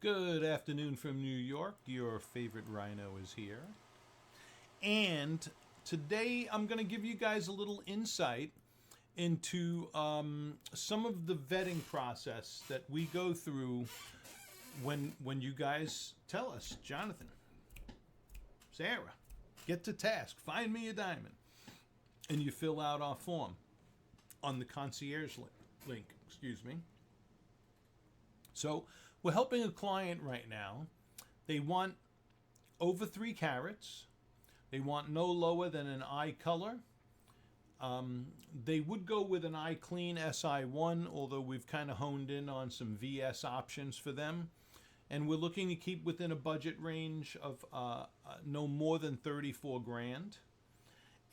Good afternoon from New York. Your favorite rhino is here. And today I'm going to give you guys a little insight into some of the vetting process that we go through when you guys tell us, Jonathan, Sarah, get to task, find me a diamond. And you fill out our form on the concierge link, excuse me. So we're helping a client right now. They want over 3 carats. They want no lower than an eye color. They would go with an eye clean SI1, although we've kind of honed in on some VS options for them. And we're looking to keep within a budget range of no more than 34 grand.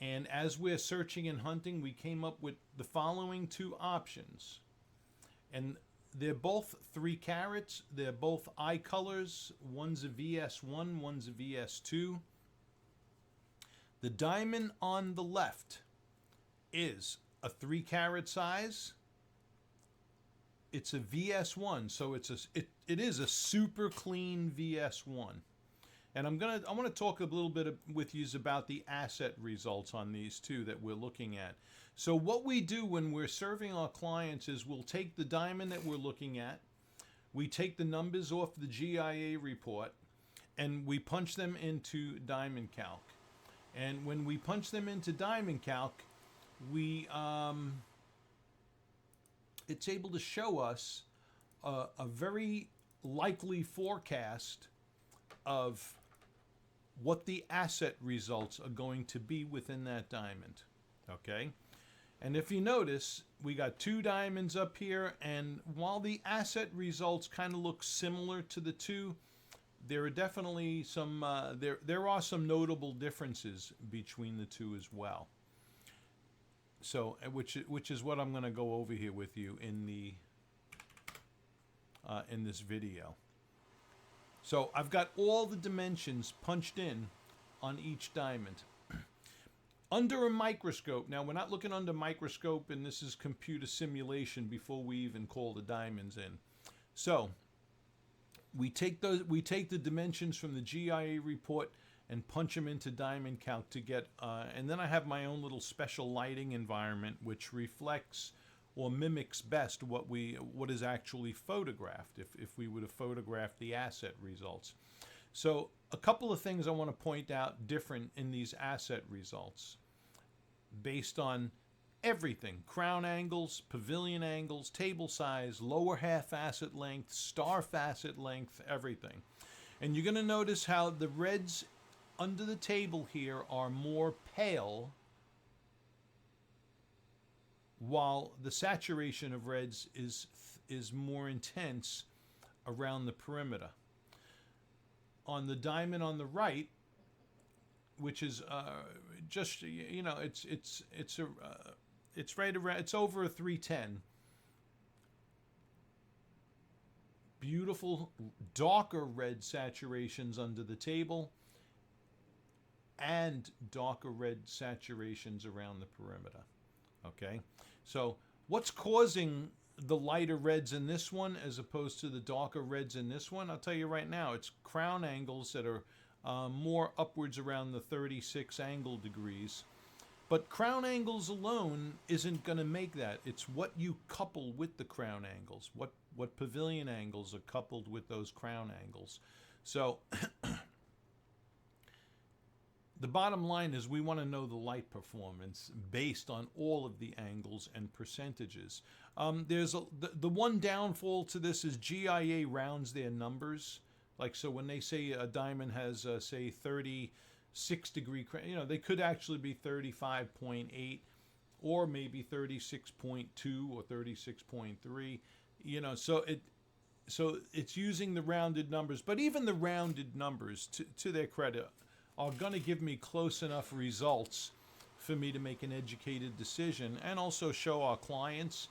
And as we're searching and hunting, we came up with the following 2 options. And they're both 3 carats. They're both eye colors. One's a VS1, one's a VS2. The diamond on the left is a 3 carat size. It's a VS1, so it is a super clean VS1. And I want to talk a little bit with you about the asset results on these two that we're looking at. So what we do when we're serving our clients is we'll take the diamond that we're looking at, we take the numbers off the GIA report, and we punch them into Diamond Calc. And when we punch them into Diamond Calc, we it's able to show us a very likely forecast of what the asset results are going to be within that diamond. Okay? And if you notice, we got 2 diamonds up here, and while the asset results kind of look similar to the two, there are definitely some there are some notable differences between the two as well. So, which is what I'm going to go over here with you in this video. So I've got all the dimensions punched in on each diamond. Under a microscope, now we're not looking under microscope, and this is computer simulation before we even call the diamonds in. So we take the dimensions from the GIA report and punch them into Diamond Calc to get, and then I have my own little special lighting environment which reflects or mimics best what is actually photographed if we would have photographed the asset results. So a couple of things I want to point out different in these asset results based on everything: crown angles, pavilion angles, table size, lower half facet length, star facet length, everything. And you're going to notice how the reds under the table here are more pale, while the saturation of reds is more intense around the perimeter. On the diamond on the right, which is just, you know, it's right around, it's over a 310. Beautiful darker red saturations under the table, and darker red saturations around the perimeter. Okay, so what's causing the lighter reds in this one as opposed to the darker reds in this one? I'll tell you right now, it's crown angles that are more upwards around the 36 angle degrees. But crown angles alone isn't going to make that. It's what you couple with the crown angles, what pavilion angles are coupled with those crown angles. So the bottom line is we want to know the light performance based on all of the angles and percentages. There's the one downfall to this is GIA rounds their numbers. Like, so when they say a diamond has, say, 36 degree, you know, they could actually be 35.8 or maybe 36.2 or 36.3. You know, so it's using the rounded numbers. But even the rounded numbers, to their credit, are going to give me close enough results for me to make an educated decision and also show our clients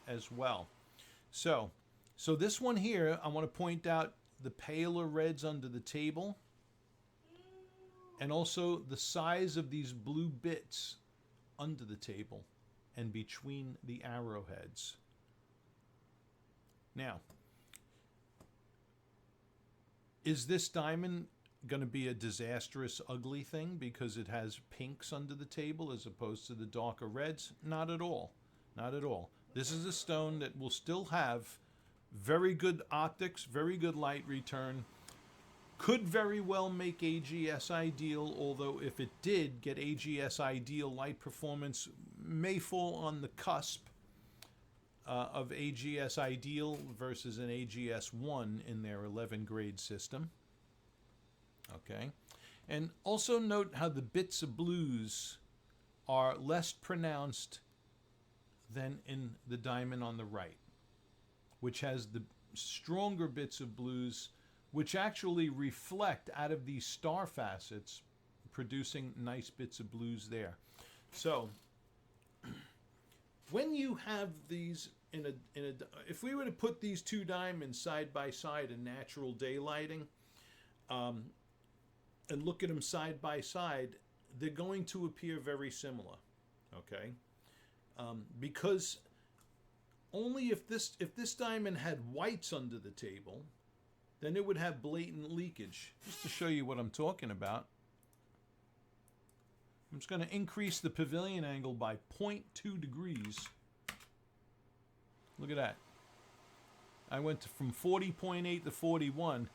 as well. So this one here, I want to point out the paler reds under the table, and also the size of these blue bits under the table and between the arrowheads. Now, Is this diamond going to be a disastrous, ugly thing because it has pinks under the table as opposed to the darker reds? Not at all. Not at all. This is a stone that will still have very good optics, very good light return. Could very well make AGS ideal, although if it did get AGS ideal, light performance may fall on the cusp of AGS ideal versus an AGS 1 in their 11 grade system. Okay. And also note how the bits of blues are less pronounced than in the diamond on the right, which has the stronger bits of blues, which actually reflect out of these star facets, producing nice bits of blues there. So when you have these if we were to put these two diamonds side by side in natural daylighting, and look at them side by side, they're going to appear very similar. Okay, because only if this diamond had whites under the table, then it would have blatant leakage. Just to show you what I'm talking about, I'm just going to increase the pavilion angle by 0.2 degrees. Look at that. I went from 40.8 to 41,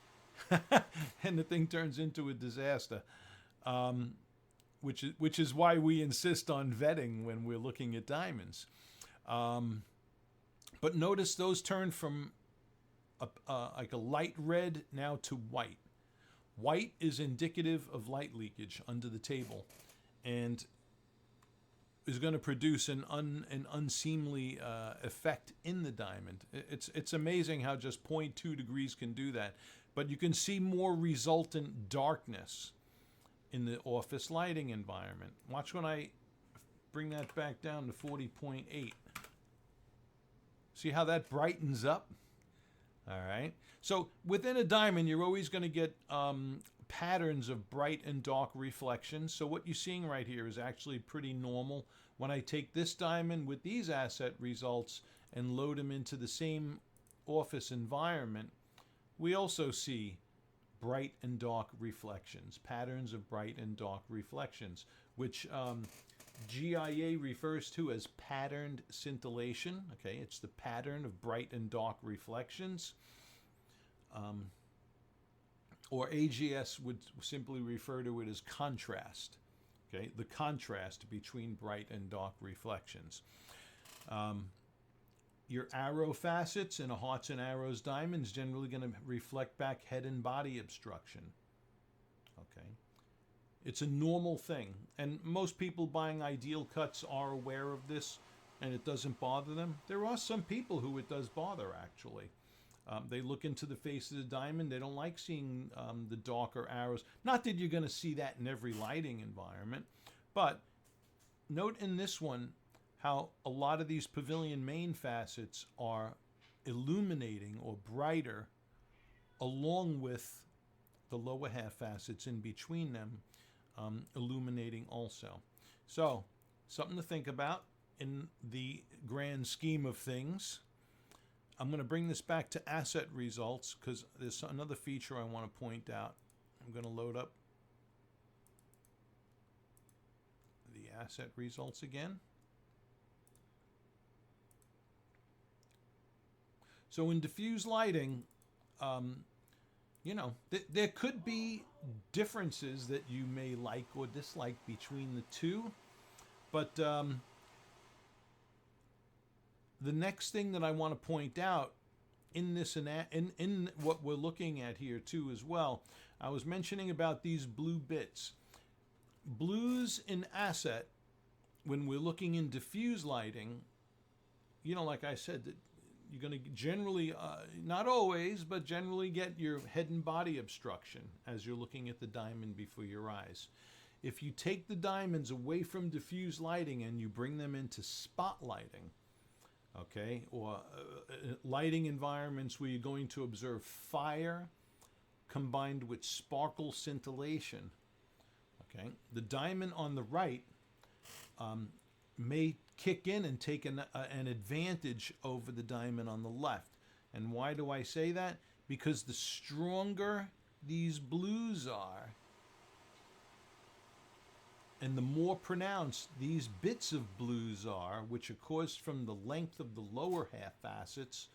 and the thing turns into a disaster. Which is why we insist on vetting when we're looking at diamonds. But notice those turn from like a light red now to white. White is indicative of light leakage under the table, and is going to produce an unseemly effect in the diamond. It's amazing how just 0.2 degrees can do that. But you can see more resultant darkness in the office lighting environment. Watch when I bring that back down to 40.8. See how that brightens up? All right. So within a diamond, you're always going to get patterns of bright and dark reflections. So what you're seeing right here is actually pretty normal. When I take this diamond with these asset results and load them into the same office environment, we also see bright and dark reflections, patterns of bright and dark reflections, which GIA refers to as patterned scintillation. Okay, it's the pattern of bright and dark reflections. Or AGS would simply refer to it as contrast. Okay, the contrast between bright and dark reflections. Your arrow facets in a hearts and arrows diamond is generally going to reflect back head and body obstruction. Okay, it's a normal thing, and most people buying ideal cuts are aware of this, and it doesn't bother them. There are some people who it does bother, actually. They look into the face of the diamond. They don't like seeing the darker arrows. Not that you're going to see that in every lighting environment, but note in this one how a lot of these pavilion main facets are illuminating or brighter along with the lower half facets in between them illuminating also. So something to think about in the grand scheme of things. I'm going to bring this back to asset results because there's another feature I want to point out. I'm going to load up the asset results again. So in diffuse lighting, there could be differences that you may like or dislike between the two, but the next thing that I want to point out in this in what we're looking at here too as well, I was mentioning about these blue bits. Blues in asset, when we're looking in diffuse lighting, like I said, that you're going to generally, not always, but generally get your head and body obstruction as you're looking at the diamond before your eyes. If you take the diamonds away from diffuse lighting and you bring them into spotlighting, okay, or lighting environments where you're going to observe fire combined with sparkle scintillation, okay, the diamond on the right may kick in and take an advantage over the diamond on the left. And why do I say that? Because the stronger these blues are, and the more pronounced these bits of blues are, which are caused from the length of the lower half facets,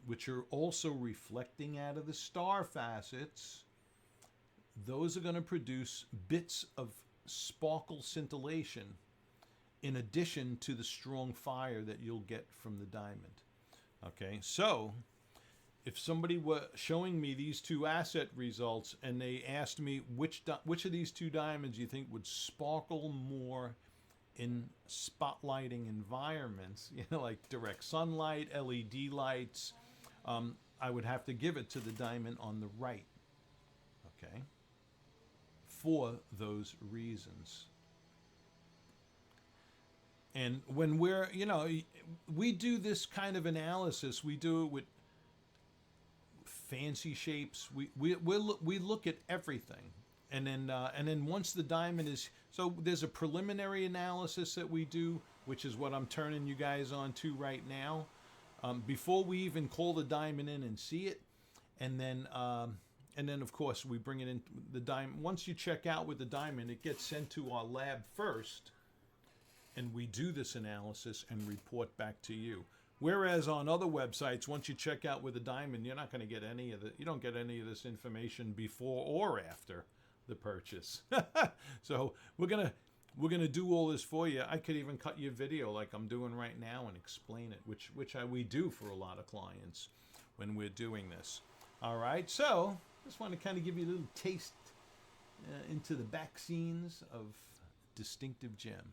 which are also reflecting out of the star facets, those are going to produce bits of sparkle scintillation in addition to the strong fire that you'll get from the diamond. Okay, so if somebody were showing me these two asset results and they asked me which of these two diamonds you think would sparkle more in spotlighting environments, like direct sunlight, LED lights, I would have to give it to the diamond on the right. Okay, for those reasons. And when we're, we do this kind of analysis, we do it with fancy shapes. We look at everything, and then once the diamond is, so there's a preliminary analysis that we do, which is what I'm turning you guys on to right now, before we even call the diamond in and see it, and then of course we bring it in the diamond. Once you check out with the diamond, it gets sent to our lab first, and we do this analysis and report back to you. Whereas on other websites, once you check out with a diamond, you're not going to get you don't get any of this information before or after the purchase. So we're gonna do all this for you. I could even cut you a video like I'm doing right now and explain it, which we do for a lot of clients when we're doing this. All right, so just want to kind of give you a little taste into the back scenes of Distinctive Gem.